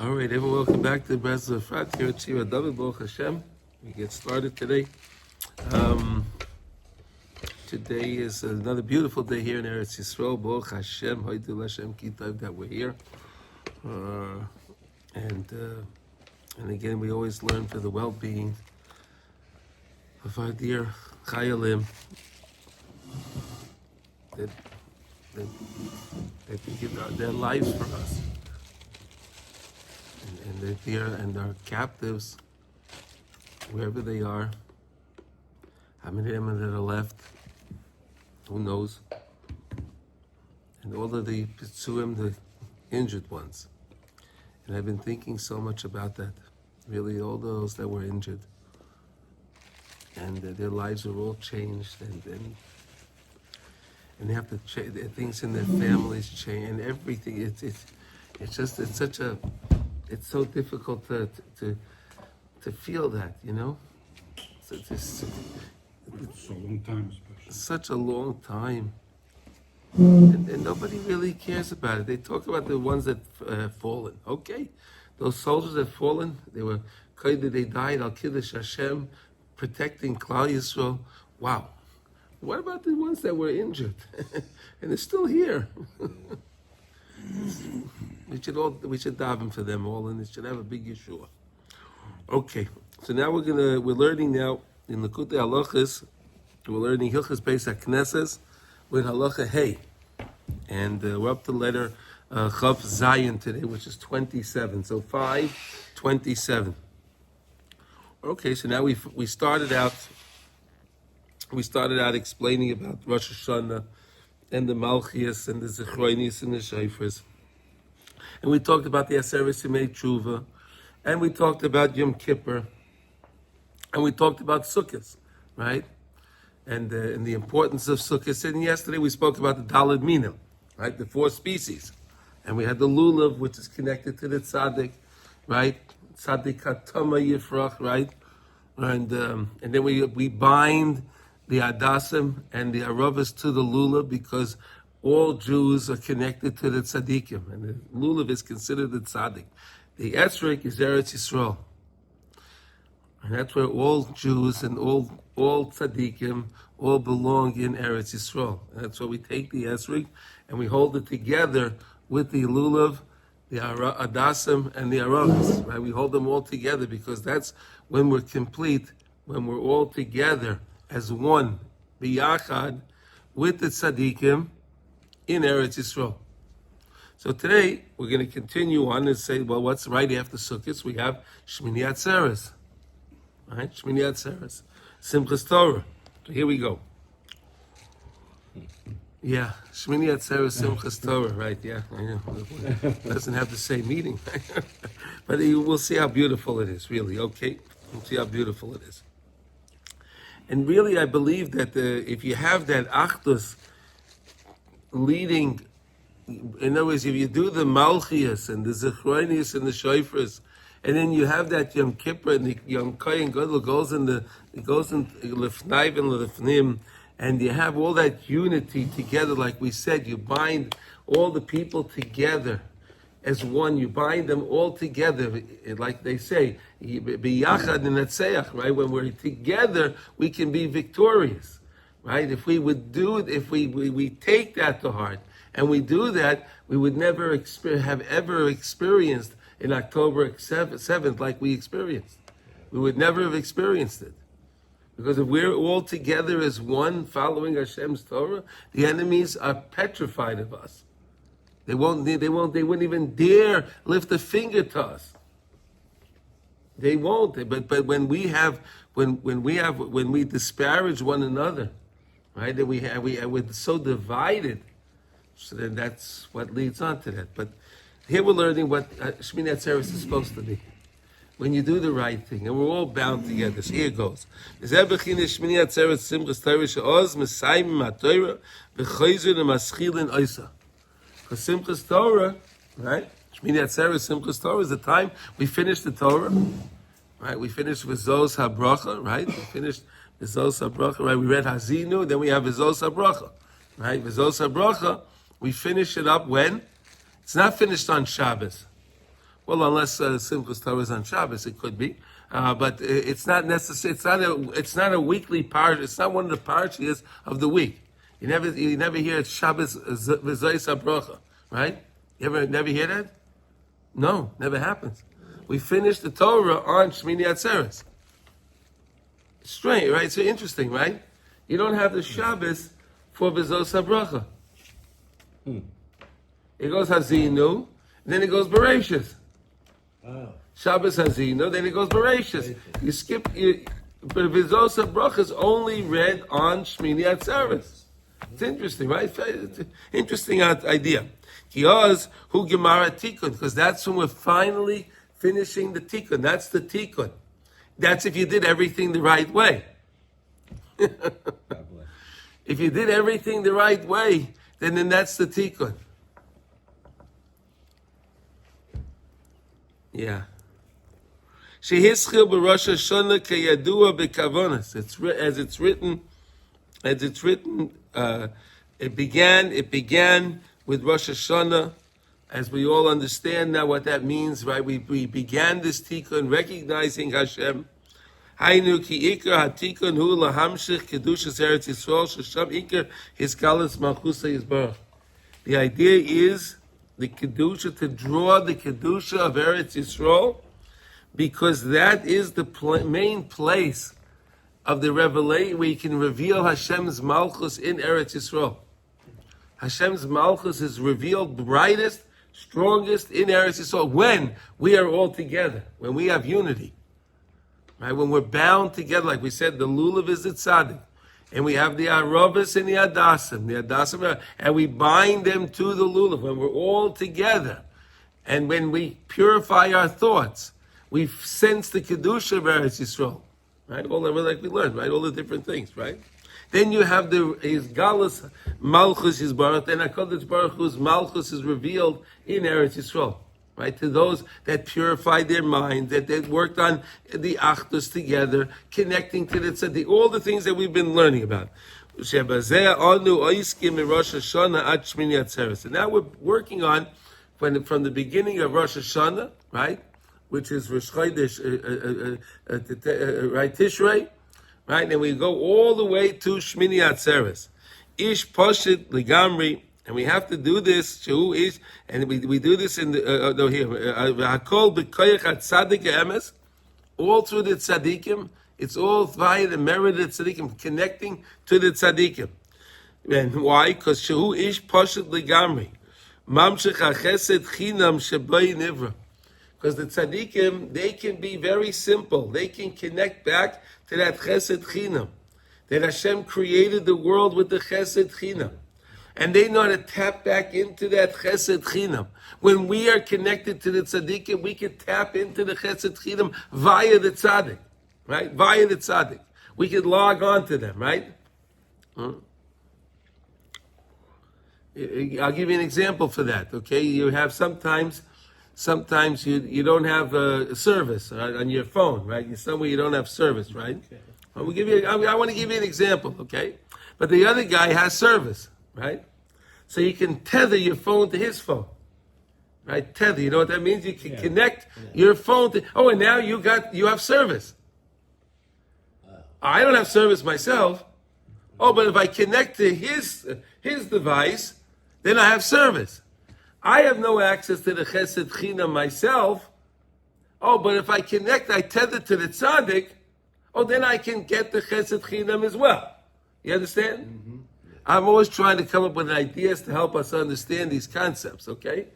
All right, everyone, welcome back to Breslov Efrat here at Shira David Baruch Hashem. We get started today. Today is another beautiful day here in Eretz Yisrael. Baruch Hashem, Hoidul Hashem, Kitov, that we're here. And again, we always learn for the well-being of our dear Chayalim that give their lives for us. And they're there, and our captives, wherever they are, how many of them that are left, who knows? And all of the Pitsuim, the injured ones. And I've been thinking so much about that. Really, all those that were injured. And their lives are all changed, and they have to change, things in their families change, and everything. It's so difficult to feel that, you know? It's a long time, especially. Such a long time. And nobody really cares about it. They talk about the ones that have fallen. Okay, those soldiers that have fallen, they died, Al Kiddush Hashem, protecting Klal Yisrael. Wow. What about the ones that were injured? And they're still here. We should daven for them all, and it should have a big Yeshua. Okay, so now we're learning now in Likutey Halachos. We're learning Hilchos Beit Hakneset with Halacha Hey, and we're up to letter Chav Zayin today, which is 27. So 5:27. Okay, so now we started out explaining about Rosh Hashanah and the Malchias and the Zechroinis and the Shofars. And we talked about the Aseres Yemei Tshuva, and we talked about Yom Kippur, and we talked about Sukkot, right? And the importance of Sukkot. And yesterday we spoke about the Daled Minim, right? The 4 species. And we had the Lulav, which is connected to the Tzaddik, right? Tzaddik Hatama Yifrach, right? And then we bind the Adasim and the Aravas to the Lulav because all Jews are connected to the Tzaddikim, and the Lulav is considered the Tzaddik. The Esrog is Eretz Yisrael, and that's where all Jews and all Tzaddikim all belong in Eretz Yisrael. And that's why we take the Esrog and we hold it together with the Lulav, the Adasim, and the Aravas. Right? We hold them all together because that's when we're complete, when we're all together as one, biyachad, with the Tzaddikim in Eretz Yisrael. So today we're going to continue on and say, well, what's right after Sukkot? We have Shmini Atzeres, right? Shmini Atzeres, Simchas Torah. So here we go. Yeah, Shmini Atzeres, Simchas Torah, right? Yeah, I know. It doesn't have the same meaning, but we'll see how beautiful it is. Really, okay? We'll see how beautiful it is. And really, I believe that if you have that Achdus leading, in other words, if you do the Malchias and the Zechroinis and the Shofars, and then you have that Yom Kippur and the Yom Kohen Gadol goes in Lefnai and Lefnim, and you have all that unity together, like we said, you bind all the people together as one. You bind them all together, like they say, biyachad nenatzeach, right? When we're together, we can be victorious. Right? If we would do it, if we take that to heart and we do that, we would never have ever experienced in October 7th like we experienced. We would never have experienced it. Because if we're all together as one, following Hashem's Torah, the enemies are petrified of us. They wouldn't even dare lift a finger to us. They won't. But when we disparage one another, right? That we're so divided, so then that's what leads on to that. But here we're learning what Shmini Atzeres is supposed to be. When you do the right thing, and we're all bound together. So here it goes. Because Simchas Torah, right? Shmini Atzeres, Simchas Torah is the time we finish the Torah, right? We finished with Zos HaBracha, right? We finished V'zos HaBracha, right? We read Hazinu, then we have V'zos HaBracha, right? V'zos HaBracha, we finish it up when? It's not finished on Shabbos. Well, unless Simchas Torah is on Shabbos, it could be. But it's not necessary. It's not a weekly part. It's not one of the parshas of the week. You never hear it Shabbos v'zois habracha, right? You never hear that? No, never happens. We finish the Torah on Shmini Atzeres. Strange, right? So interesting, right? You don't have the Shabbos for v'zos habracha. It goes Hazinu, then it goes Bereshis. Shabbos Hazinu, then it goes Bereshis. You skip, but v'zos habracha is only read on Shmini Atzeres. It's interesting, right? It's an interesting idea. Kioz hu gemara tikkun, because that's when we're finally finishing the tikkun. That's the tikkun. That's if you did everything the right way. If you did everything the right way, then that's the tikkun. Yeah. Shehischil b'Rosh Hashanah keyadua b'kavonas. As it's written. It began with Rosh Hashanah, as we all understand now what that means, right? We began this tikkun recognizing Hashem. Hainu ki ikar hatikun hu lahamshich kedushas Eretz Yisrael shesham ikar hisgalas malchusa yisbarach. The idea is the kedusha, to draw the kedusha of Eretz Yisrael, because that is the main place of the revelation where you can reveal Hashem's malchus in Eretz Yisrael. Hashem's malchus is revealed brightest, strongest in Eretz Yisrael when we are all together, when we have unity. Right? When we're bound together, like we said, the lulav is the tzaddik, and we have the aravas and the adasim, and we bind them to the lulav when we're all together. And when we purify our thoughts, we sense the kedusha of Eretz Yisrael. Right, all that, like we learned, right, all the different things, right. Then you have his galus malchus yisbarach, and HaKadosh Baruch Hu's malchus is revealed in Eretz Yisrael, right, to those that purified their mind, that they worked on the achdus together, connecting to the tzaddik, all the things that we've been learning about. And now we're working on from the beginning of Rosh Hashanah, right, which is Rosh Chodesh, right, Tishrei, right? And we go all the way to Shmini Atzeres. Ish Poshit Ligamri, and we have to do this, Shehu Ish, and we do this in the, Hakol B'koyach HaTzadik Emes, all through the Tzadikim, it's all via the merit of the Tzadikim, connecting to the Tzadikim. And why? Because Shehu Ish Poshit Ligamri, Mamshech HaChesed Chinam Sheboi Nivra. Because the tzaddikim, they can be very simple. They can connect back to that chesed chinam. That Hashem created the world with the chesed chinam. And they know how to tap back into that chesed chinam. When we are connected to the tzaddikim, we can tap into the chesed chinam via the tzaddik. Right? Via the tzaddik. We can log on to them, right? I'll give you an example for that, okay? You have sometimes you don't have a service, right, on your phone, right? You're somewhere you don't have service, right? I want to give you an example, okay? But the other guy has service, right? So you can tether your phone to his phone, right? Tether, you know what that means? You can connect your phone to. Oh, and now you have service. I don't have service myself. Oh, but if I connect to his device, then I have service. I have no access to the Chesed Chinam myself. Oh, but if I connect, I tether to the tzaddik. Oh, then I can get the Chesed Chinam as well. You understand? Mm-hmm. I'm always trying to come up with ideas to help us understand these concepts. Okay?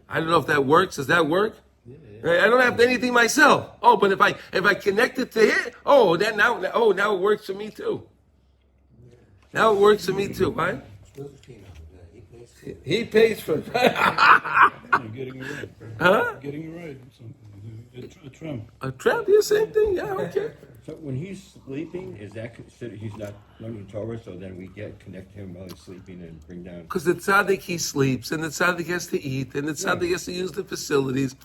I don't know if that works. Does that work? Yeah. I don't have anything myself. Oh, but if I connect it to him, now it works for me too. Now it works for me too, right? He pays for it. Getting it right. Huh? Getting it right. A tramp. A tramp? Yeah, same thing. Yeah, okay. So when he's sleeping, is that considered he's not learning Torah? So then we connect him while he's sleeping and bring down. Because the tzaddik, he sleeps, and the tzaddik has to eat, and the tzaddik has to use the facilities,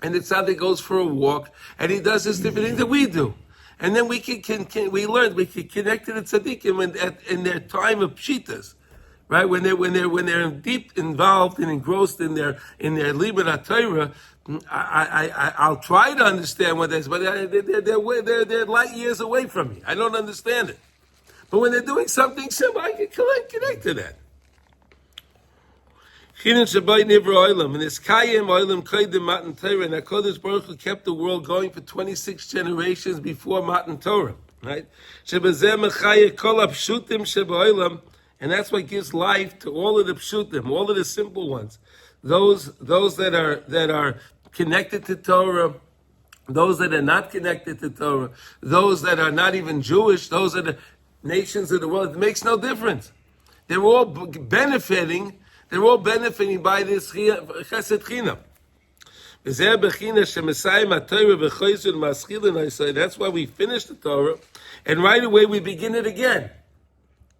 and the tzaddik goes for a walk, and he does this different thing that we do. And then we learn we can connect to the tzaddikim in their time of pshitas. right? When they're deep involved and engrossed in their Limud Torah, I'll try to understand what that is, but they're light years away from me. I don't understand it. But when they're doing something simple, I can connect to that. Chinin Shabbai Nivra Oilam, and this Kayim Oilam Kaidim Matan Torah, and HaKadosh Baruch Hu kept the world going for 26 generations before Matan Torah, right? Shebazeh Mechayeh Kol HaPshutim Sheba'olam, and that's what gives life to all of the Pshutim, all of the simple ones. Those that are connected to Torah, those that are not connected to Torah, those that are not even Jewish, those are the nations of the world. It makes no difference. They're all benefiting by this chesed chinam. That's why we finish the Torah, and right away we begin it again.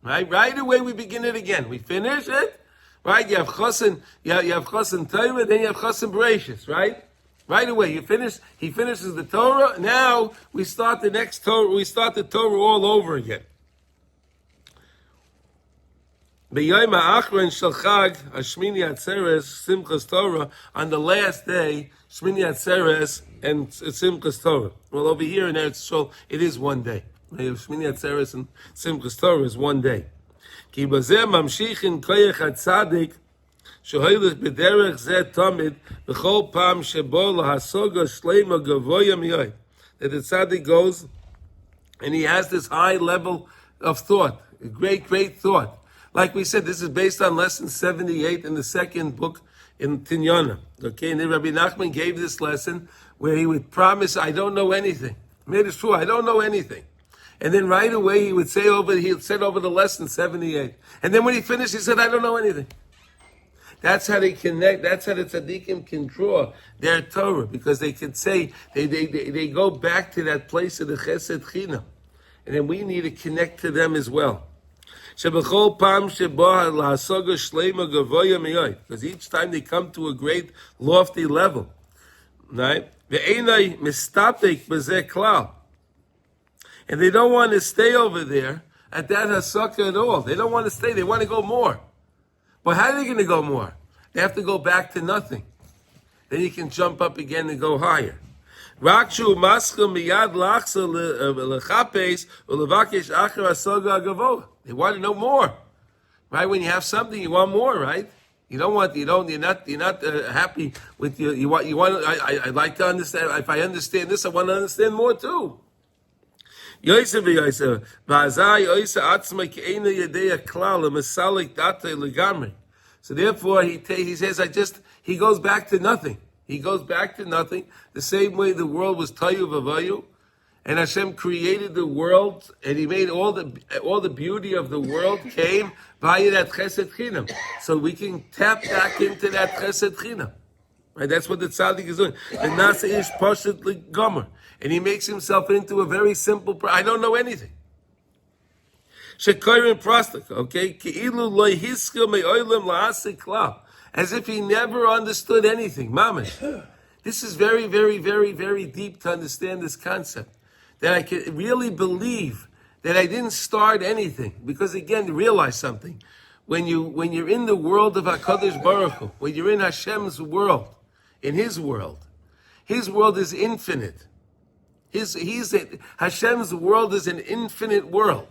Right away we begin it again. We finish it, right? You have chosen Torah, then you have chosen Bereshis, right? Right away, he finishes the Torah. Now we start the next Torah. We start the Torah all over again. B'yom ha'achron shel Chag Hashmini Atzeres Simchas Torah, on the last day, Shmini Atzeres and Simchas Torah. Well, over here in Eretz Yisrael, it is one day. Shmini Atzeres and Simchas Torah is one day. Ki bazeh mamshichin koyach hatzadik shehoilech b'derech zeh tamid b'chol pam shebo lahasoga shleima gavoya miyoi. That the tzaddik goes and he has this high level of thought, a great thought. Like we said, this is based on lesson 78 in the second book in Tinyana. Okay, and then Rabbi Nachman gave this lesson where he would promise, I don't know anything. Made it true, I don't know anything. And then right away he said over the lesson 78. And then when he finished, he said, I don't know anything. That's how they connect, that's how the tzaddikim can draw their Torah, because they can say, they go back to that place of the chesed chinam. And then we need to connect to them as well. Because each time they come to a great lofty level, right? And they don't want to stay over there at that hasaka at all. They don't want to stay. They want to go more. But how are they going to go more? They have to go back to nothing. Then you can jump up again and go higher. They want to know more, right? When you have something, you want more, right? You're not happy with your. You want. I'd like to understand. If I understand this, I want to understand more too. So therefore, he says, he goes back to nothing. He goes back to nothing, the same way the world was Tayu Vavayu, and Hashem created the world, and He made all the beauty of the world came via that Chesed Chinam. So we can tap back into that Chesed Chinam. Right? That's what the tzaddik is doing. The Nasa Ish Pashat Gomer, and he makes himself into a very simple. I don't know anything. Shekoyrim Prostak, okay? Ki'ilu Lo Hiska Me'olim La'asik Klal. As if he never understood anything. Mamish. This is very, very, very, very deep to understand this concept. That I can really believe that I didn't start anything. Because again, realize something. When you're in the world of HaKadosh Baruch Hu, when you're in Hashem's world, in His world is infinite. Hashem's world is an infinite world.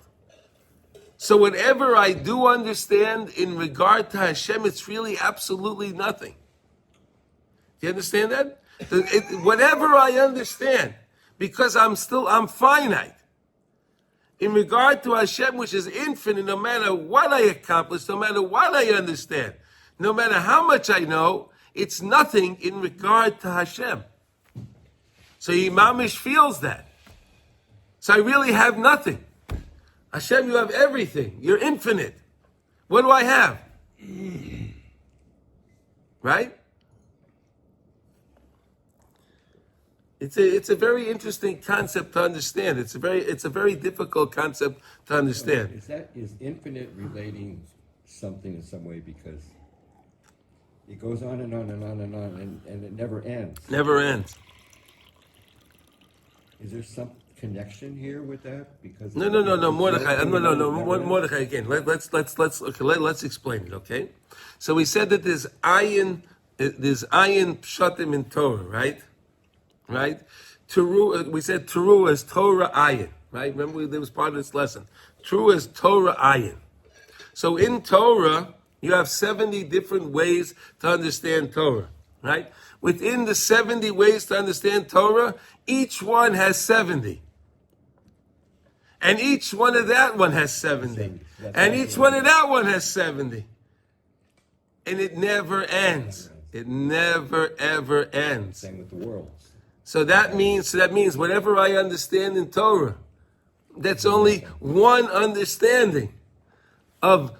So whatever I do understand in regard to Hashem, it's really absolutely nothing. Do you understand that? Whatever I understand, because I'm finite. In regard to Hashem, which is infinite, no matter what I accomplish, no matter what I understand, no matter how much I know, it's nothing in regard to Hashem. So Imamish feels that. So I really have nothing. Hashem, you have everything. You're infinite. What do I have? Right? It's a very interesting concept to understand. It's a very difficult concept to understand. Is infinite relating something in some way, because it goes on and on and on and on, and it never ends. Never ends. Is there connection here with that? Because No, Mordechai. Mordechai again. Let's explain it. Okay, so we said that there's ayin pshatim in Torah, right? Right. Teru, we said teru as Torah ayin, right? Remember there was part of this lesson. Teru as Torah ayin. So in Torah, you have 70 different ways to understand Torah, right? Within the 70 ways to understand Torah, each one has 70. And each one of that one has 70. And each one of that one has 70. And it never ends. It never, ever ends. Same with the world. So that means whatever I understand in Torah, that's only one understanding of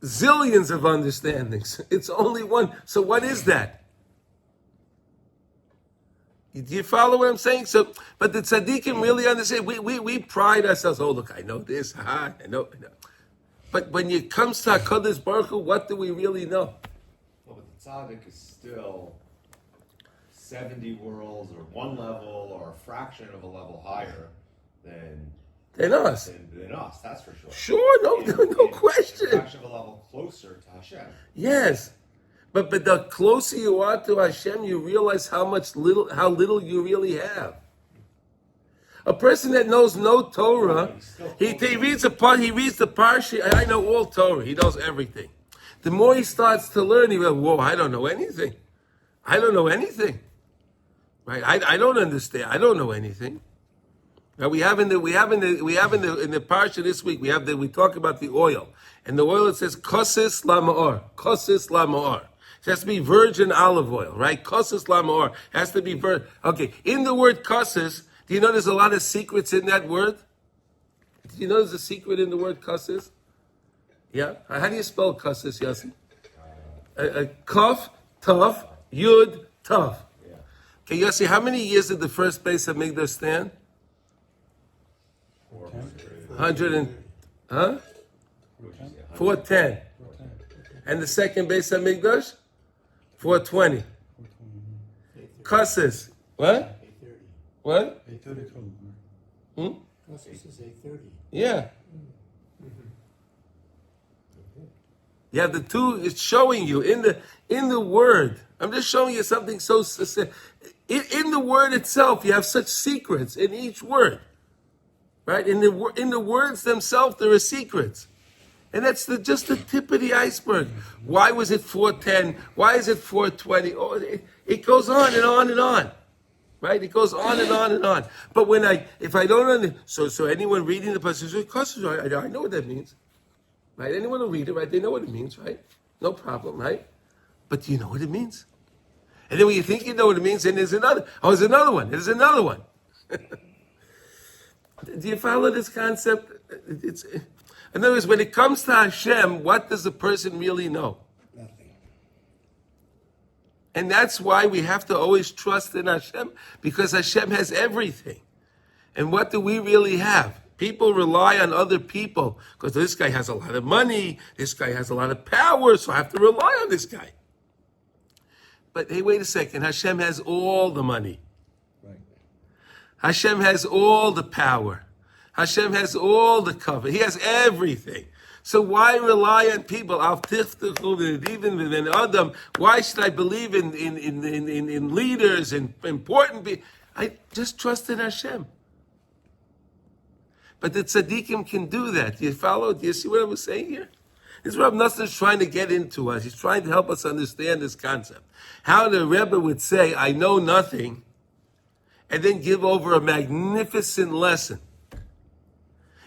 zillions of understandings. It's only one. So what is that? Do you follow what I'm saying? So, but the tzaddikim really understand. We pride ourselves. Oh, look, I know this. I know. But when it comes to HaKadosh Baruch Hu, what do we really know? Well, but the tzaddik is still 70 worlds or one level or a fraction of a level higher than us. Than us, that's for sure. Sure, no question. A fraction of a level closer to Hashem. Yes. But the closer you are to Hashem, you realize how little you really have. A person that knows no Torah, he reads the parsha. I know all Torah. He knows everything. The more he starts to learn, he goes, "Whoa, I don't know anything. I don't know anything. Right? I don't understand. I don't know anything." Now in the parsha this week we talk about the oil, and the oil it says kosis lama'or, kosis lama'or. It has to be virgin olive oil, right? Kosis lama'or has to be virgin. Okay, in the word kosis, do you know there's a lot of secrets in that word? Do you know there's a secret in the word kosis? Yeah. How do you spell kosis, Yossi? Kaf, taf, yud, taf. Okay, Yossi, how many years did the first Beit Hamikdash stand? 410. And the second Beit Hamikdash? 420. Kosis. What? 830. What? 830. Kosis is 830. Yeah. You have the two. It's showing you in the word. I'm just showing you something so. In the word itself, you have such secrets in each word, right? In the words themselves, there are secrets, and that's just the tip of the iceberg. Why was it 410? Why is it 420? Oh, it goes on and on and on, right? It goes on and on and on. But if I don't understand, so anyone reading the passage, I know what that means. Right? Anyone will read it, right? They know what it means, right? No problem, right? But do you know what it means? And then when you think you know what it means, then there's another. Oh, there's another one. There's another one. Do you follow this concept? In other words, when it comes to Hashem, what does the person really know? Nothing. And that's why we have to always trust in Hashem, because Hashem has everything. And what do we really have? People rely on other people because this guy has a lot of money, this guy has a lot of power, so I have to rely on this guy. But hey, wait a second. Hashem has all the money. Right. Hashem has all the power. Hashem has all the cover. He has everything. So why rely on people? Even Adam. Why should I believe in leaders and important people? I just trust in Hashem. But the tzaddikim can do that. Do you follow? Do you see what I was saying here? This is what Rav Nosson is trying to get into us. He's trying to help us understand this concept. How the Rebbe would say, I know nothing, and then give over a magnificent lesson.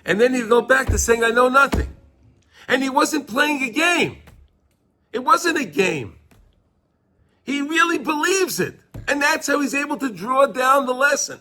And then he'd go back to saying, I know nothing. And he wasn't playing a game. It wasn't a game. He really believes it. And that's how he's able to draw down the lesson.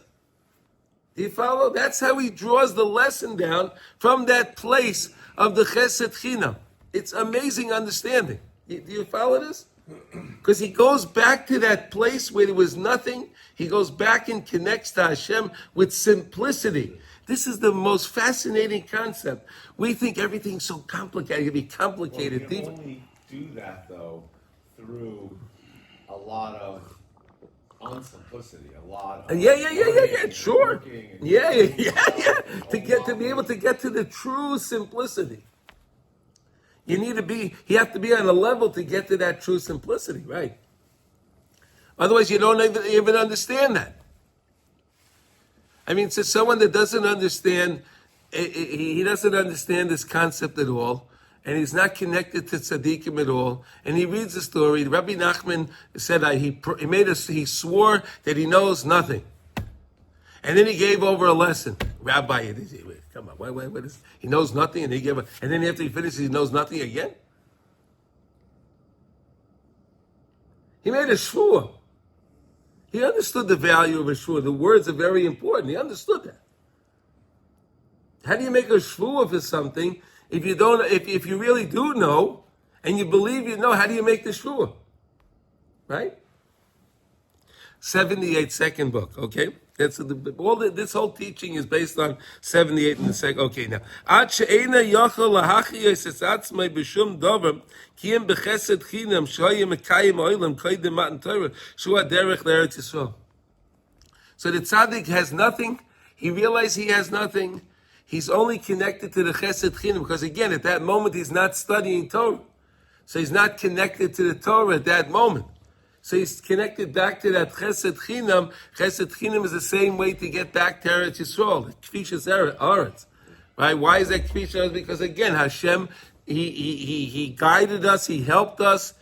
Do you follow? That's how he draws the lesson down from that place of the Chesed Chinam. It's amazing understanding. Do you follow this? Because he goes back to that place where there was nothing. He goes back and connects to Hashem with simplicity. This is the most fascinating concept. We think everything's so complicated. It can be complicated. Well, you can only do that, though, through a lot of on simplicity. A lot. Of Yeah. learning and Sure. working and Yeah. a To be able lot to get to the true simplicity. You have to be on a level to get to that true simplicity, right? Otherwise, you don't even understand that. I mean, so someone that doesn't understand, he doesn't understand this concept at all, and he's not connected to tzaddikim at all, and he reads the story. Rabbi Nachman said he swore that he knows nothing, and then he gave over a lesson. Rabbi, come on, what is? He knows nothing, and and then after he finishes, he knows nothing again. He made a shvur. He understood the value of a shvur. The words are very important. He understood that. How do you make a shvur for something if you don't? If you really do know and you believe you know, how do you make the shvur? Right? 78-second book. Okay, that's this whole teaching is based on 78 in the second. Okay, now ad she'ena yochel lahachiyos es atzmai b'shum dover kiyem b'chesed chinam shoyim mekayim oilam koydem matan Torah shu haderech l'Eretz Yisrael. So the tzaddik has nothing. He realized he has nothing. He's only connected to the chesed chinam because again, at that moment he's not studying Torah, so he's not connected to the Torah at that moment. So he's connected back to that chesed chinam. Chesed chinam is the same way to get back to Eretz Yisrael, kfishas Eretz, right? Why is that kfishas? Because again, Hashem, he guided us, he helped us.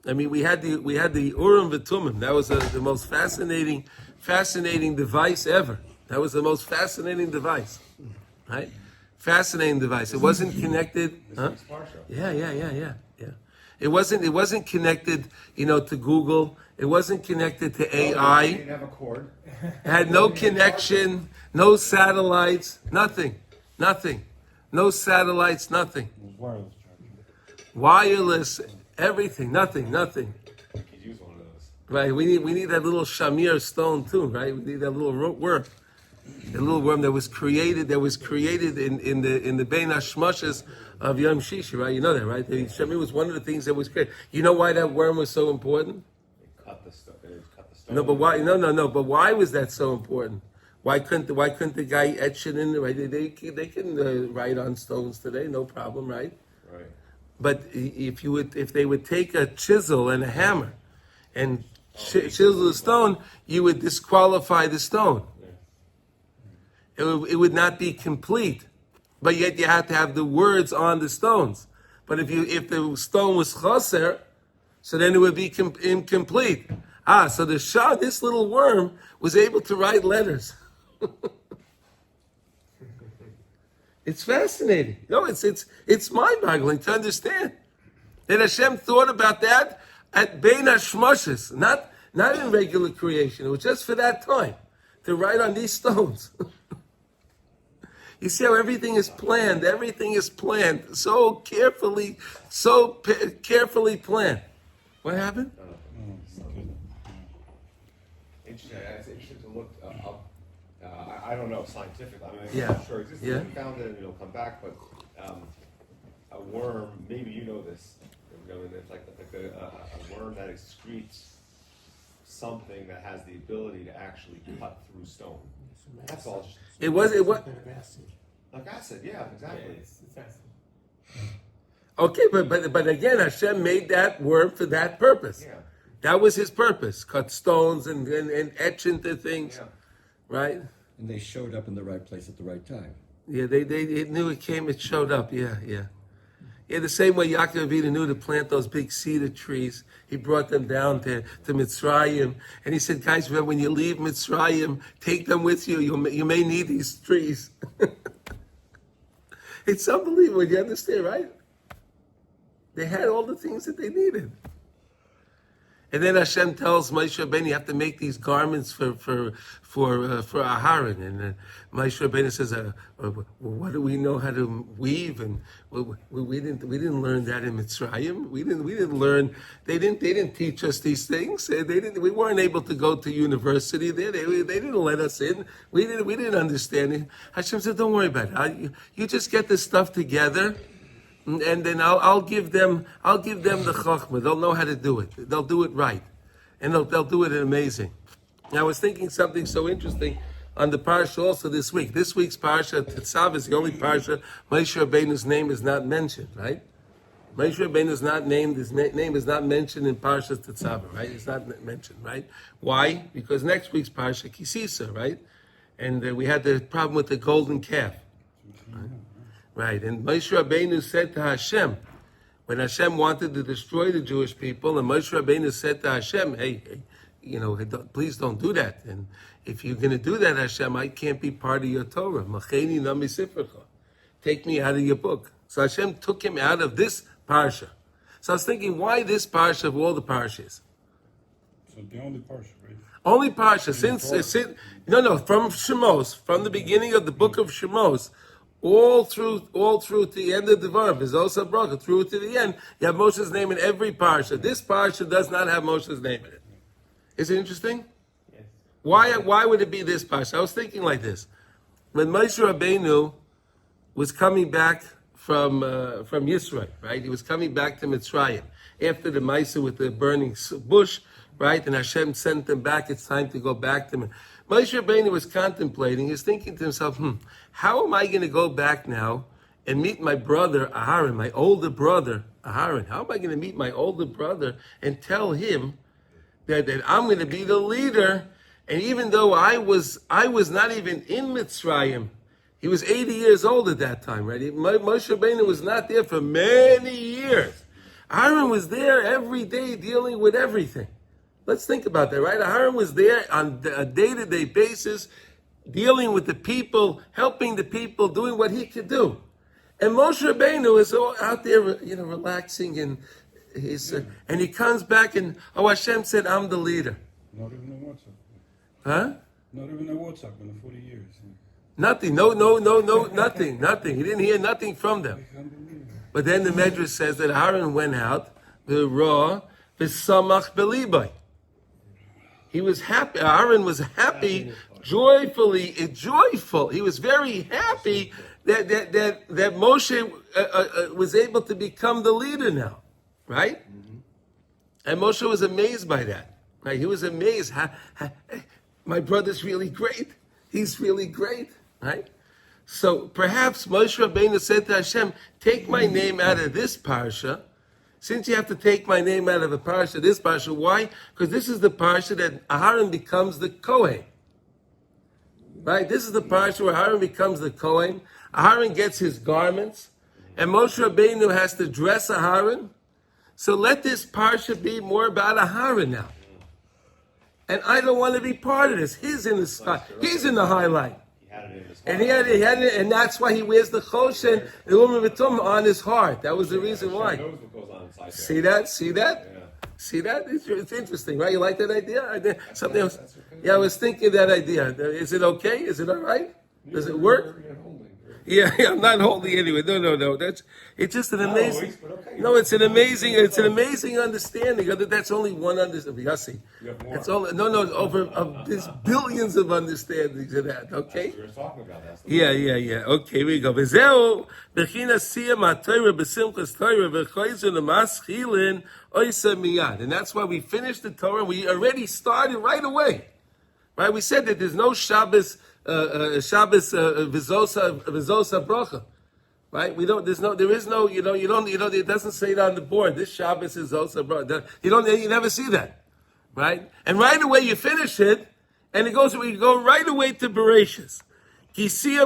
I mean, we had the Urim v'Tumim. That was the most fascinating device ever. That was the most fascinating device, right? Fascinating device. It wasn't connected. Huh? Yeah. It wasn't connected, to Google. It wasn't connected to AI. You didn't have a cord. It had no connection, no satellites, nothing. No satellites, nothing. Wireless charger. Wireless, everything, nothing. You could use one of those. Right? We need that little shamir stone too, right? We need that little worm. The little worm that was created in the Bein HaShmoshes of Yom Shishi, right? You know that, right? The shamir was one of the things that was created. You know why that worm was so important? They cut the stone. No, but why? No. But why was that so important? Why couldn't the guy etch it in? Right? They can write on stones today, no problem, right? Right. But if they would take a chisel and a hammer and chisel the stone, you would disqualify the stone. It would not be complete, but yet you had to have the words on the stones. But if the stone was chaser, so then it would be incomplete. So this little worm was able to write letters. It's fascinating. No, it's mind-boggling to understand that Hashem thought about that at Bein HaShmoshes, not in regular creation. It was just for that time to write on these stones. You see how everything is planned. Everything is planned so carefully planned. What happened? Interesting. It's interesting to look up. I don't know scientifically. I mean, Yeah. I'm sure exists. Yeah. We found it and it'll come back. But a worm, maybe you know this. It's like a worm that excretes something that has the ability to actually cut through stone. That's all. It was. Like acid, yeah, exactly. It's acid. Okay, but again, Hashem made that worm for that purpose. Yeah. That was his purpose: cut stones and etch into things, Yeah. right? And they showed up in the right place at the right time. Yeah, they knew it came. It showed up. Yeah. The same way Yaakov Avinu knew to plant those big cedar trees. He brought them down to Mitzrayim, and he said, "Guys, when you leave Mitzrayim, take them with you. You may need these trees." It's unbelievable. You understand, right? They had all the things that they needed. And then Hashem tells Moshe Rabbeinu, you have to make these garments for Aharon. And Moshe Rabbeinu says, well, what do we know how to weave? And we didn't learn that in Mitzrayim. We didn't learn. They didn't teach us these things. We weren't able to go to university there. They didn't let us in. We didn't understand it. Hashem said, don't worry about it. You just get this stuff together. And then I'll give them the chachma. They'll know how to do it. They'll do it right, and they'll do it amazing. I was thinking something so interesting on the parsha also this week. This week's parsha, Tetzav, is the only parsha Moshe Rabbeinu's name is not mentioned, right? Moshe Rabbeinu is not named, his name is not mentioned in Parshas Tetzaveh, right? It's not mentioned, right? Why? Because next week's Parsha Kisisa, right? And we had the problem with the golden calf. Right? And Moshe Rabbeinu said to Hashem, when Hashem wanted to destroy the Jewish people, and Moshe Rabbeinu said to Hashem, hey, please don't do that. And if you're going to do that, Hashem, I can't be part of your Torah. Macheni nami sifrecha. Take me out of your book. So Hashem took him out of this parsha. So I was thinking, why this parsha of all the parshas? So the only parsha, right? Only parsha from Shemos, from the beginning of the book of Shemos, all through to the end of the verb, is also broken through to the end. You have Moshe's name in every parsha. This parsha does not have Moshe's name in it. Is it interesting? Yes. Why would it be this parsha? I was thinking like this: when Moshe Rabbeinu was coming back from Yisrael, right? He was coming back to Mitzrayim after the Maisa with the burning bush, right? And Hashem sent them back. It's time to go back to him. Moshe Rabbeinu was contemplating. He's thinking to himself, how am I going to go back now and meet my brother Aharon, my older brother Aharon? How am I going to meet my older brother and tell him that I'm going to be the leader? And even though I was not even in Mitzrayim, he was 80 years old at that time, right? Moshe Rabbeinu was not there for many years. Aaron was there every day dealing with everything. Let's think about that, right? Aaron was there on a day-to-day basis, dealing with the people, helping the people, doing what he could do. And Moshe Rabbeinu is out there, relaxing, and and he comes back and, Hashem said, I'm the leader. Not even a WhatsApp. Huh? Not even a WhatsApp in the 40 years. Nothing. No, nothing. He didn't hear nothing from them. But then the Medrash says that Aaron went out, the raw, the samach belibai. He was happy. Aaron was happy, joyful. He was very happy that Moshe was able to become the leader now, right? Mm-hmm. And Moshe was amazed by that. Right? He was amazed. My brother's really great. He's really great, right? So perhaps Moshe Rabbeinu said to Hashem, take my name out of this parsha. Since you have to take my name out of the parsha, this parsha, why? Because this is the parsha that Aharon becomes the Kohen. Right? This is the parsha where Aharon becomes the Kohen. Aharon gets his garments, and Moshe Rabbeinu has to dress Aharon. So let this parsha be more about Aharon now. And I don't want to be part of this. He's in the highlight. And he had it, and that's why he wears the choshen, the Urim V'tum on his heart. That was the reason why. See that? It's interesting, right? You like that idea? Something else? Yeah, I was thinking that idea. Is it okay? Is it all right? Does it work? Yeah, I'm not holding anyway. No. It's just an amazing. No, it's an amazing understanding. That's only one understanding. Yossi. It's only over there's billions of understandings of that. Okay. We were talking about that. Yeah. Okay, here we go. V'zeu b'chinas siyam ha'Torah b'simchas Torah v'choyzun l'maschilin oisa miyad. And that's why we finished the Torah. We already started right away. Right? We said that there's no Shabbos. Shabbos vizosa bracha, right? It doesn't say it on the board. This Shabbos is zosa bracha. You never see that, right? And right away you finish it, and we go right away to Bereshis. Finishing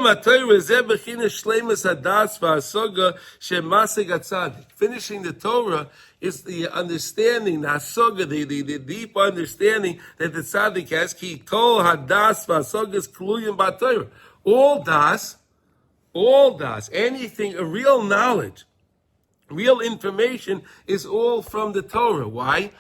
the Torah is the understanding, the hasoga, the deep understanding that the tzaddik has. Ki kol hadas v'hasogas kluyim b'Torah. All das, anything, a real knowledge, real information is all from the Torah. Why?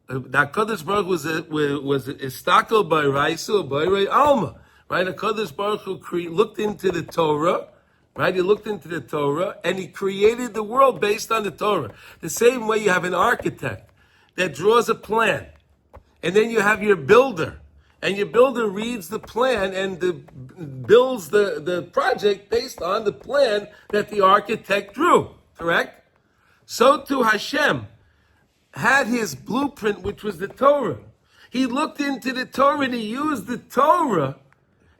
The HaKadosh Baruch was istakel by Raisu, by Rei Alma. Right? HaKadosh Baruch Hu looked into the Torah, right? He looked into the Torah, and he created the world based on the Torah. The same way you have an architect that draws a plan, and then you have your builder, and your builder reads the plan and builds the project based on the plan that the architect drew, correct? So too Hashem had his blueprint, which was the Torah. He looked into the Torah and he used the Torah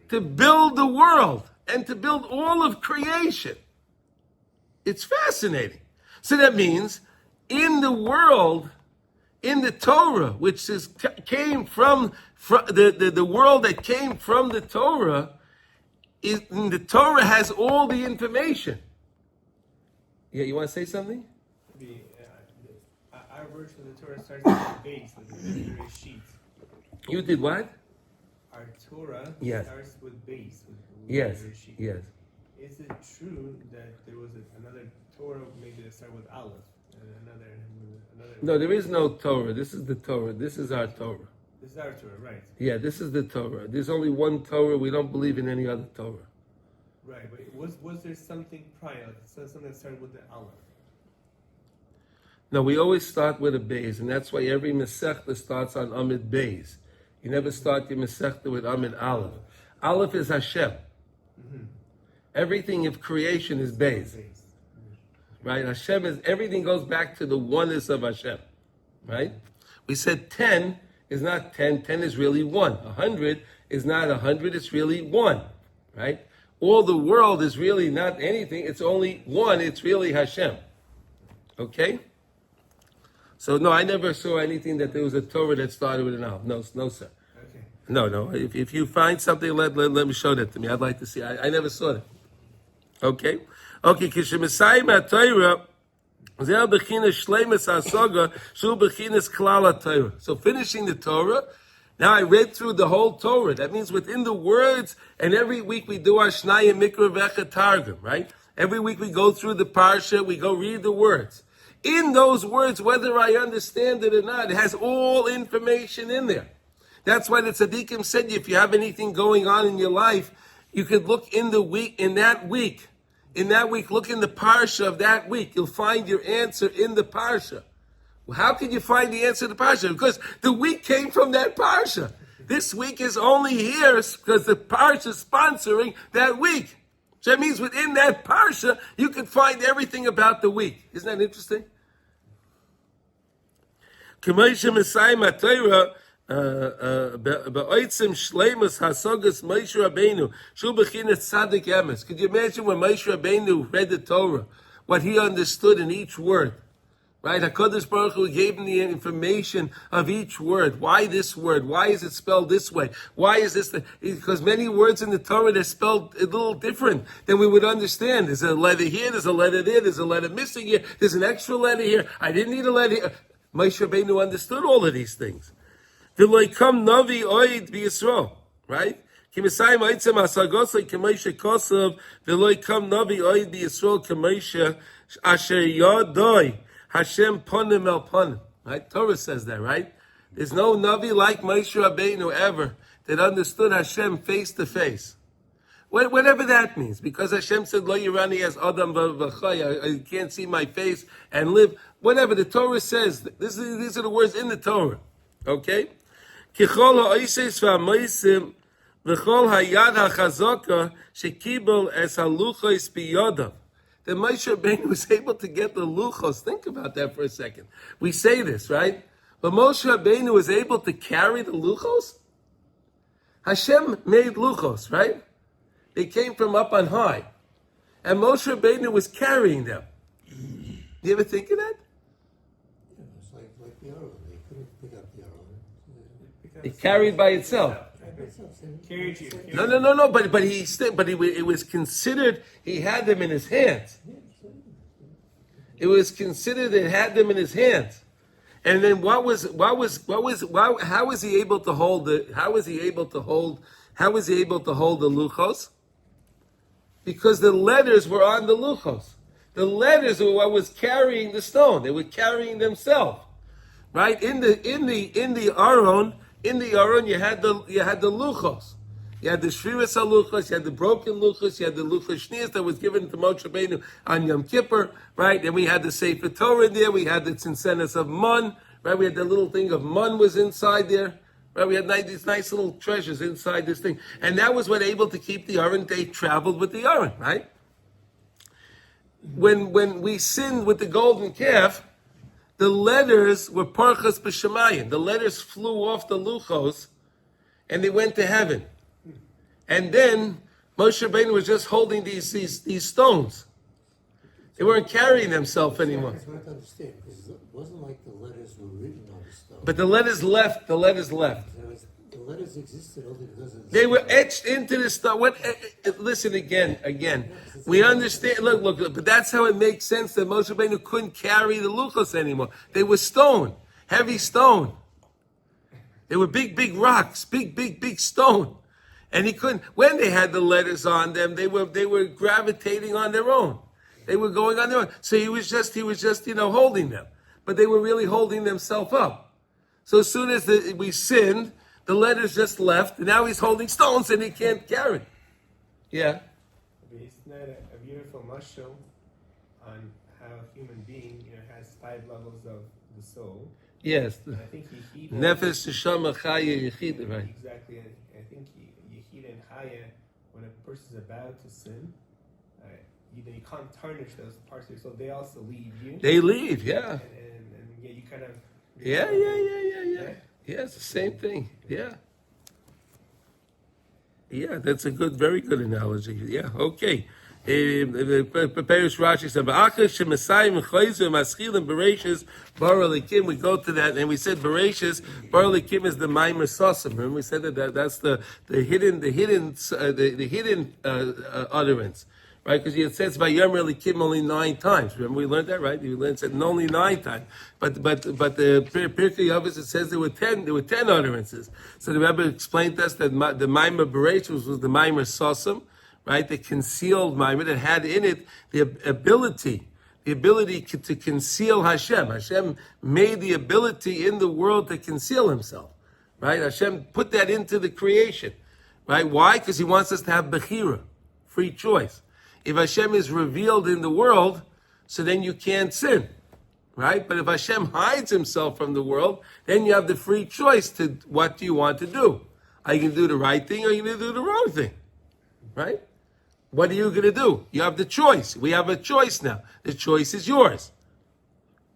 to build the world and to build all of creation. It's fascinating. So that means in the world, in the Torah, which came from the world that came from the Torah, the Torah has all the information. Yeah, you want to say something? Our version of the Torah starts with the base, with the sheets. You did what? Our Torah Yes. starts with base, with Yes, sheet. yes. Is it true that there was another Torah maybe that started with Aleph, and another? No, there is no Torah. This is the Torah. This is our Torah. This is our Torah, right? Yeah, this is the Torah. There's only one Torah. We don't believe in any other Torah. Right, but was there something prior, like something that started with the Aleph? No, we always start with a Beis, and that's why every Masechta starts on Amid Beis. You never start your Masechta with Amid Aleph. Aleph is Hashem. Mm-hmm. Everything of creation is Beis. Right? Hashem is, everything goes back to the oneness of Hashem. Right? We said 10 is not 10, 10 is really 1. 100 is not 100, it's really 1. Right? All the world is really not anything, it's only 1, it's really Hashem. Okay? So no, I never saw anything that there was a Torah that started with an Aleph. No, sir. Okay. No. If you find something, let me show that to me. I'd like to see. I never saw that. Okay. Kishemisayim HaTorah, zeh bechinas shleimus hasaga, shu bechinas klal HaTorah. So finishing the Torah, now I read through the whole Torah. That means within the words, and every week we do our Shnayim Mikra Vecha Targum, right? Every week we go through the Parsha, we go read the words. In those words, whether I understand it or not, it has all information in there. That's why the tzaddikim said, if you have anything going on in your life, you could look in that week, look in the parsha of that week. You'll find your answer in the parsha. Well, how can you find the answer to the parsha? Because the week came from that parsha. This week is only here because the parsha is sponsoring that week. So that means within that parsha, you can find everything about the week. Isn't that interesting? K'moshe Mesayim HaTorah, Ba'otzim Shleimus Hasagas Moshe Rabbeinu, Shu Bechinas Tzadik Emes. Could you imagine when Moshe Rabbeinu read the Torah, what he understood in each word? Right? HaKadosh Baruch Hu gave him the information of each word. Why this word? Why is it spelled this way? Why is this? Because many words in the Torah, they're spelled a little different than we would understand. There's a letter here, there's a letter there, there's a letter missing here, there's an extra letter here. I didn't need a letter here. Moshe Rabbeinu understood all of these things. V'loikam navi oid b'Yisrael, right? Kimisayim oitzem asagosai k'Moshe kosav v'loikam navi oid b'Yisrael k'Moshe asher yadoi Hashem ponim el ponim. Right? Torah says that, right? There's no navi like Moshe Rabbeinu ever that understood Hashem face to face. Whatever that means, because Hashem said, "Lo yirani as Adam v'chai." I can't see my face and live. Whatever the Torah says, these are the words in the Torah. Okay? Kichol ha'oises v'amoisim v'chol hayad ha'chazaka shekibel es haluchos biyodav. That Moshe Rabbeinu was able to get the luchos. Think about that for a second. We say this, right? But Moshe Rabbeinu was able to carry the luchos. Hashem made luchos, right? They came from up on high. And Moshe Rabbeinu was carrying them. You ever think of that? Yeah, it's like the Aron. They couldn't pick up the Aron. It carried by itself. Carried you. No. But it was considered he had them in his hands. It was considered it had them in his hands. And then how was he able to hold the luchos? Because the letters were on the luchos. The letters were what was carrying the stone. They were carrying themselves. Right? In the Aron, you had the luchos. You had the shviras haluchos, you had the broken luchos, you had the luchos shnias that was given to Moshe Rabbeinu on Yom Kippur, right? And we had the Sefer Torah in there, we had the tzintzenes of mun, right? We had the little thing of mun was inside there, right? We had these nice little treasures inside this thing. And that was what able to keep the Aron. They traveled with the Aron, right? When we sinned with the golden calf, the letters were parchas b'shamayim. The letters flew off the luchos, and they went to heaven. And then Moshe Rabbeinu was just holding these stones. They weren't carrying themselves anymore. It's hard to understand because it wasn't like the letters were written on the stone. But the letters left. The letters left. The letters existed only because of the They were stone. etched into the stone. Listen again. We understand. Look. But that's how it makes sense that Moshe Rabbeinu couldn't carry the luchos anymore. They were stone, heavy stone. They were big rocks, big stone, and he couldn't. When they had the letters on them, they were gravitating on their own. They were going on their own. So he was just holding them, but they were really holding themselves up. So as soon as we sinned, the letters just left, and now he's holding stones and he can't carry. Yeah. But it's not a beautiful mashal on how a human being has 5 levels of the soul. Yes. And I think Yechida. Nefesh, Neshama, Chaya, Yechida, right? Exactly. And I think Yechida and Chaya, when a person's about to sin, you can't tarnish those parts of your soul. They also leave you. They leave, yeah. And yeah, you kind of. Yeah. Yeah, it's the same thing. Yeah. Yeah, that's a very good analogy. Yeah, okay. Perish Rashi said, Bereshis, we go to that, and we said Bereshis, Bar Elikim is the Maimer Sosim. Remember we said that's the hidden utterance. Right, because it says by Yom Elikim only 9 times. Remember we learned that, right? We learned it only 9 times. But the Pirkei Avos, it says there were 10 utterances. So the Rebbe explained to us that the Maimer Bereshis was the Maimer Sosim, right? The concealed Maimer that had in it the ability to conceal Hashem. Hashem made the ability in the world to conceal himself. Right? Hashem put that into the creation. Right? Why? Because he wants us to have Bechira, free choice. If Hashem is revealed in the world, so then you can't sin, right? But if Hashem hides himself from the world, then you have the free choice to what do you want to do. Are you going to do the right thing or are you going to do the wrong thing, right? What are you going to do? You have the choice. We have a choice now. The choice is yours.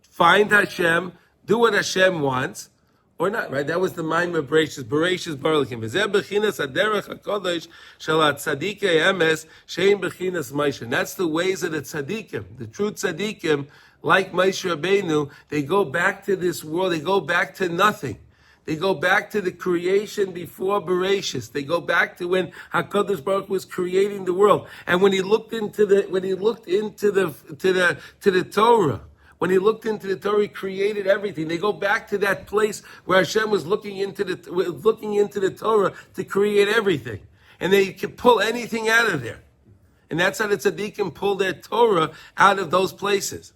Find Hashem, do what Hashem wants, or not, right? That was the Maimer Bereshis Bar Elikim. V'zeh bechinas haderech hakodesh shel hatzadikei emes shein bechinas Moshe. And that's the ways of the tzadikim, the true tzadikim, like Moshe Rabbeinu. They go back to this world. They go back to nothing. They go back to the creation before Bereshis. They go back to when Hakadosh Baruch Hu was creating the world. And when he looked into the Torah. When he looked into the Torah, he created everything. They go back to that place where Hashem was looking into the Torah to create everything. And they can pull anything out of there. And that's how the tzaddikim pull their Torah out of those places.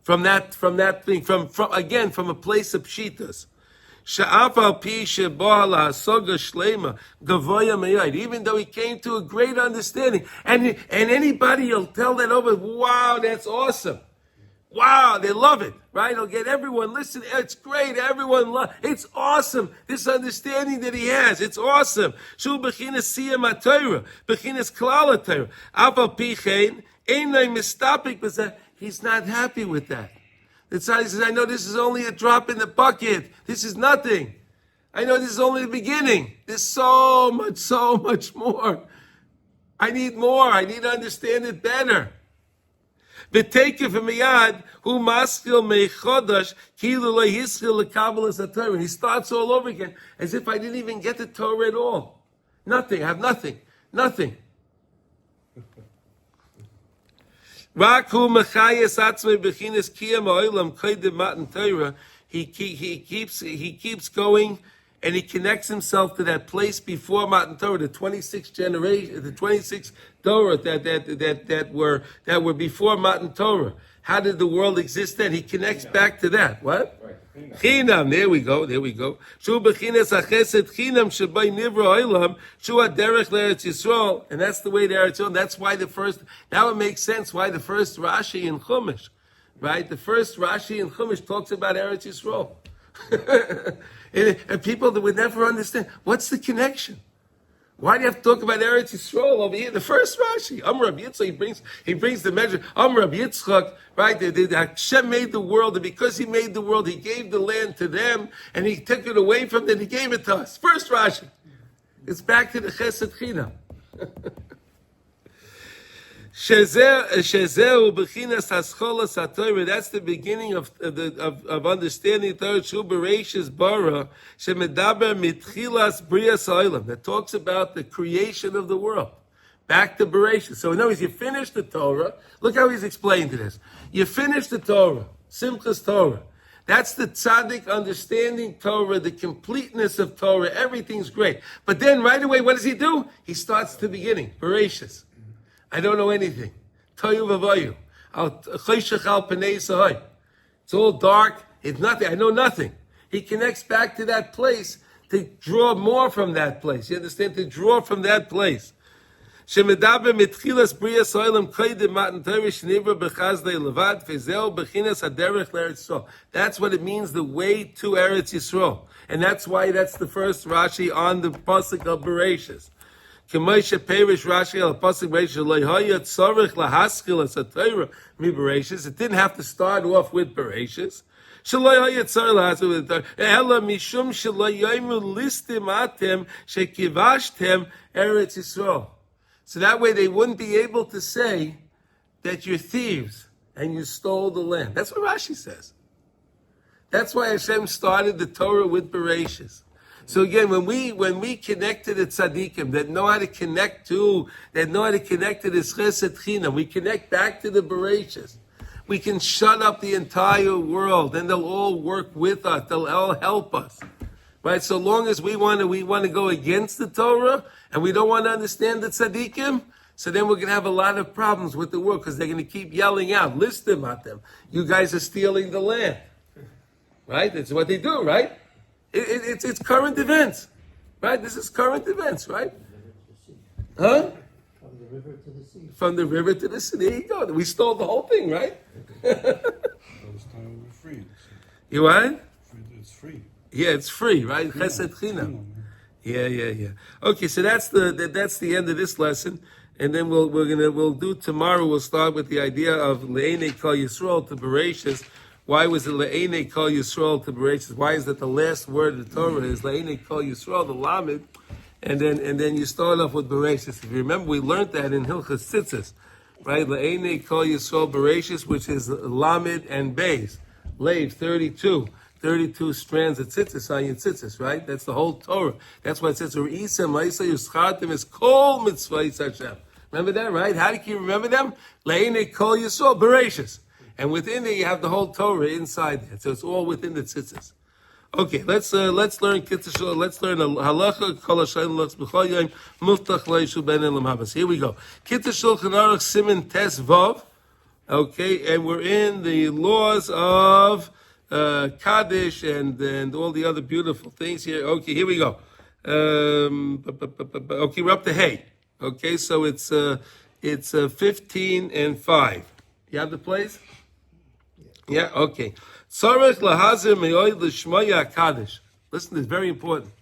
From that thing, from a place of pshitas. Even though he came to a great understanding. And anybody will tell that over, wow, that's awesome. Wow, they love it, right? He'll get everyone, listen, it's great, everyone love it's awesome, this understanding that he has, it's awesome. Shul bechinas siyam ha-Torah, bechinas klal ha-Torah. Aval pichein, einay mistapik b'zeh. He's not happy with that. The tzaddik says, I know this is only a drop in the bucket. This is nothing. I know this is only the beginning. There's so much more. I need more. I need to understand it better. V'teikef miyad hu maskil meichodash kilu lo yiskil lekabelas haTorah. And he starts all over again, as if I didn't even get the Torah at all. Nothing. I have nothing. Nothing. Rak hu mechayes atzmei bechinas kiyam ha'olam koydem matan Torah. He keeps going. And he connects himself to that place before Matan Torah, the 26th generation, the 26th Torah that were before Matan Torah. How did the world exist then? He connects back to that. What? Chinam. There we go. Shu bechinas Hakneset chinam shebay nivra olam shu haderech le'Eretz Yisrael, and that's the way to Eretz Yisrael. That's why now it makes sense why the first Rashi in Chumash, right? The first Rashi in Chumash talks about Eretz Yisrael. And people that would never understand, what's the connection? Why do you have to talk about Eretz Yisrael over here? The first Rashi, Rabbi Yitzchak, he brings the measure. Rabbi Yitzchak, right? Hashem made the world, and because He made the world, He gave the land to them, and He took it away from them. He gave it to us. First Rashi. It's back to the Chesed Chinam. Shezeu b'chinas hascholas haTorah. That's the beginning of understanding Torah. Shu bereishis bara shemedaber mitchilas brias ha'olam. That talks about the creation of the world. Back to Bereshis. So in other words, you finish the Torah. Look how he's explained to this. You finish the Torah, Simchas Torah. That's the tzaddik understanding Torah, the completeness of Torah. Everything's great. But then right away, what does he do? He starts at the beginning, Bereshis. I don't know anything. Toyu v'vayu. It's all dark. It's nothing. I know nothing. He connects back to that place to draw more from that place. You understand? To draw from that place. Shemedaber mitchilas brias ha'olam koydem matan Torah shenivra b'chazdei levad v'zeu b'chinas haderech l'Eretz Yisrael. That's what it means, the way to Eretz Yisrael. And that's why that's the first Rashi on the pasuk of Bereshis. K'moshe perish Rashi al pasuk Bereshis lo'haya tzarich lahaskil as haTorah mi Bereshis. It didn't have to start off with Bereshis. Shlo'haya tzarich lahaskil with Torah. Ela mishum shlo'yoymu listim atem shekivashtem Eretz Yisrael. So that way they wouldn't be able to say that you're thieves and you stole the land. That's what Rashi says. That's why Hashem started the Torah with Bereshis. So again, when we connect to the tzaddikim that know how to connect to this chesed chinam, we connect back to the Bereshis. We can shut up the entire world, and they'll all work with us. They'll all help us, right? So long as we want to go against the Torah and we don't want to understand the tzaddikim, so then we're going to have a lot of problems with the world because they're going to keep yelling out, list them at them. You guys are stealing the land, right? That's what they do, right? It's current events, right? This is current events, right? Huh? From the river to the sea. From the river to the sea. There you go. We stole the whole thing, right? All this time we're free. You what? It's free. Yeah, it's free, right? Chesed chinam. Yeah. Okay, so that's the end of this lesson, and then we'll do tomorrow. We'll start with the idea of le'enei kol Yisrael to Bereshis. Why was it le'enei kol Yisrael to Bereshis? Why is that the last word of the Torah is le'enei kol Yisrael, the Lamed, and then you start off with Bereshis. If you remember, we learned that in Hilchas Tzitzis, right? Le'enei kol Yisrael Bereshis, which is Lamed and Beis, Lev 32 strands of tzitzis on your tzitzis, right? That's the whole Torah. That's why it says Re'isa Ma'isa Yuschartim is Kol Mitzvahis Hashem. Remember that, right? How do you remember them? Le'enei kol Yisrael Bereshis. And within there, you have the whole Torah inside there. So it's all within the tzitzis. Okay, let's learn Kitzur. Let's learn a halacha. Kol hashayim lutz b'chol yom muftach leishu ben elam habas. Here we go. Kitzur Shulchan Aruch Siman Tes Vav. Okay, and we're in the laws of Kaddish and all the other beautiful things here. Okay, here we go. Okay, we're up to Hay. Okay, so it's 15 and 5. You have the place? Yeah, okay. Tzarech lahazir me'oid l'shmoya Kaddish. Listen, it's very important.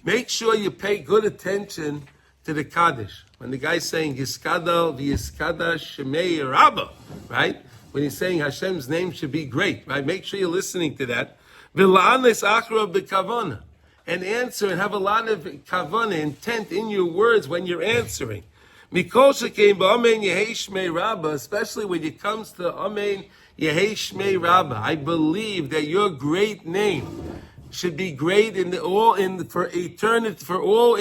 Make sure you pay good attention to the Kaddish. When the guy's saying Yiskadal v'yiskada shemei Rabbah, right? When he's saying Hashem's name should be great, right? Make sure you're listening to that. V'la'anes achra b'kavana. And answer and have a lot of kavana, intent in your words when you're answering. Mikol shekein ba'amen yehei shmei Rabbah, especially when it comes to amen yehei shmei Rabbah. I believe that your great name should be great for eternity,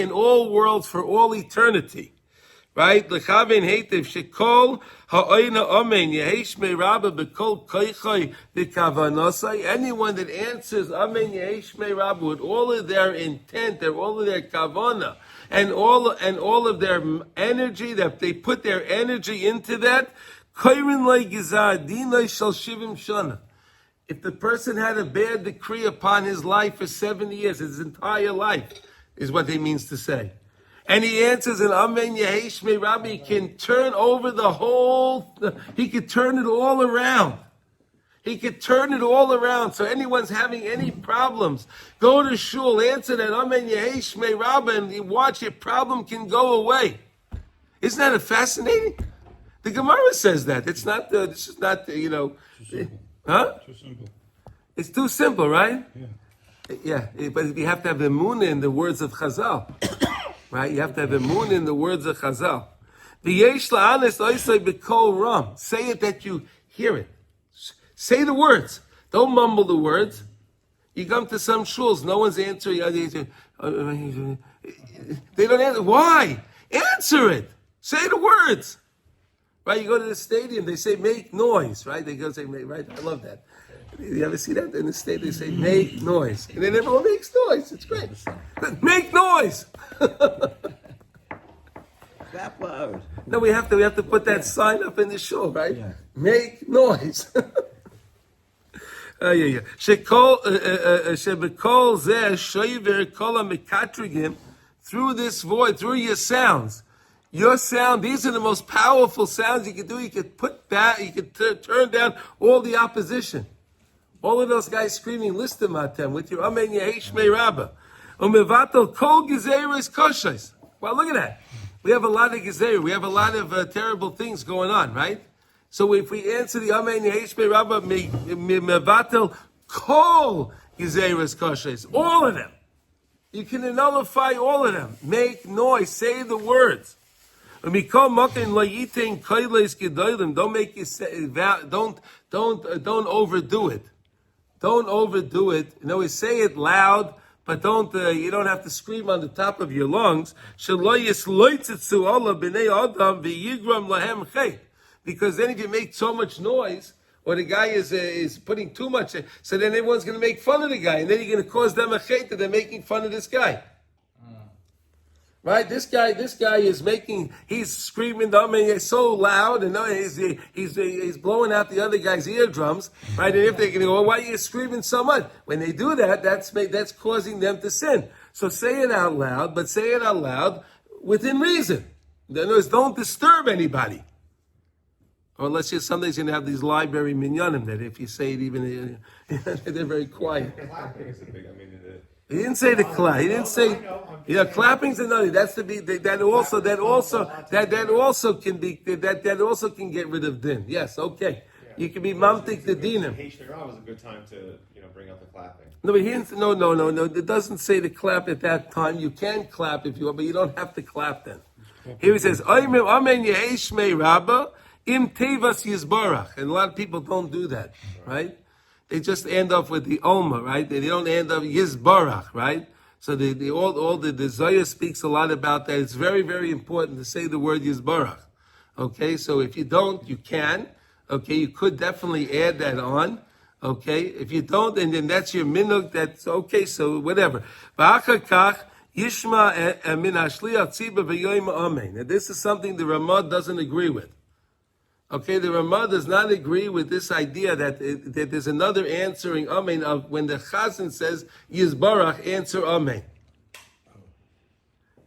in all worlds, for all eternity. Right? L'chaven heitev shekol ha'oina amen yehei shmei Rabbah b'kol koichai v'kavanasai. Anyone that answers amen yehei shmei Rabbah with all of their intent, all of their kavana, and all of their energy, that they put their energy into that, koirin le'gizah dinai shal shivim shana. If the person had a bad decree upon his life for 70 years, his entire life, is what he means to say. And he answers in Amen Yehei Shmei Rabbah, he can turn over he can turn it all around. He could turn it all around. So anyone's having any problems, go to shul, answer that Amen Yehei Shmei Rabbah, and you watch your problem can go away. Isn't that fascinating? The Gemara says that. It's not. This is not. Huh? Too simple. It's too simple, right? Yeah. Yeah, but you have to have emunah in the words of Chazal, right? You have to have emunah in the words of Chazal. V'yesh la'anes oisei b'kol ram. Say it that you hear it. Say the words. Don't mumble the words. You come to some shuls, no one's answering. They don't answer. Why? Answer it. Say the words. Right? You go to the stadium, they say make noise, right? They go say make, right? I love that. You ever see that in the state? They say make noise, and then everyone makes noise. It's great. Make noise. Clap loud. No, we have to put that sign up in the show, right? Yeah. Make noise. Yeah. Shebekol zeh shoiver kol hamekatrigim, through this voice, through your sounds. Your sound, these are the most powerful sounds you can do. You could put that, you could turn down all the opposition. All of those guys screaming, listen matem, with your Amen Yehei Shmei Rabbah. Umevatel kol gezeres koshos. Well, look at that. We have a lot of gezer. We have a lot of terrible things going on, right? So if we answer the Amen Yehei Shmei Rabbah, mevatel kol gezeres koshos. All of them. You can nullify all of them. Make noise. Say the words. Don't make you say, don't overdo it. Don't overdo it. You know, we say it loud, but don't. You don't have to scream on the top of your lungs. Because then if you make so much noise, or the guy is putting too much, so then everyone's going to make fun of the guy, and then you're going to cause them a chait that they're making fun of this guy. Right? This guy is he's screaming the Amen so loud, and he's blowing out the other guy's eardrums, right? And if they're going to go, well, why are you screaming so much? When they do that, that's causing them to sin. So say it out loud, but say it out loud within reason. In other words, don't disturb anybody. Or unless you're somebody's going to have these library minyanim that if you say it even, they're very quiet. Clapping is a big, He didn't say the clap. He didn't say, clapping's another. That's to be that also can get rid of din. Yes, okay. You can be mamtik the dinim. Shmei Rabbah was a good time to, bring up the clapping. No, but he didn't. No. It doesn't say to clap at that time. You can clap if you want, but you don't have to clap then. Here he says, Amen Yehei Shmei Rabbah im tevas yizbarach, and a lot of people don't do that, right? They just end up with the Oma, right? They don't end up Yizbarach, right? So the Zohar speaks a lot about that. It's very, very important to say the word Yizbarach. Okay, so if you don't, you can. Okay, you could definitely add that on. Okay, if you don't, and then that's your minug, that's okay, so whatever. V'achakach yishma min hashliach tziba v'yoyim amen. Now this is something the Ramah doesn't agree with. Okay, the Ramah does not agree with this idea that there's another answering Amen of when the Chazan says Yizbarach, answer Amen.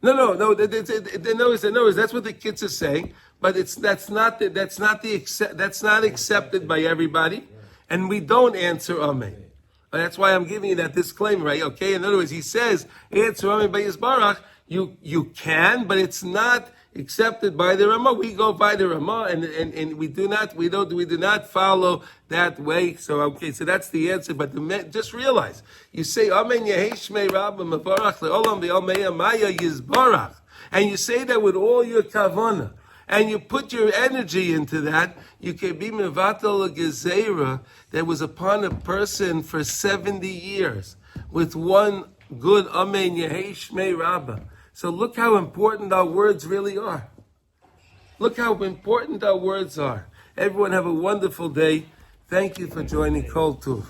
No. That's what the kids are saying, but that's not accepted by everybody, and we don't answer Amen. That's why I'm giving you that disclaimer, right? Okay, in other words, he says answer Amen by Yizbarach. You can, but it's not accepted by the Ramah. We go by the Ramah, and we do not follow that way. So that's the answer. But just realize, you say Amen Yehei Shmei Rabbah Mevarach Le'olam V'Yomei Maya Yizbarach, and you say that with all your kavanah, and you put your energy into that, you can be mevatel a gezerah that was upon a person for 70 years with one good Amen Yehei Shmei Rabbah. So look how important our words really are. Look how important our words are. Everyone have a wonderful day. Thank you for joining Kol Tuv.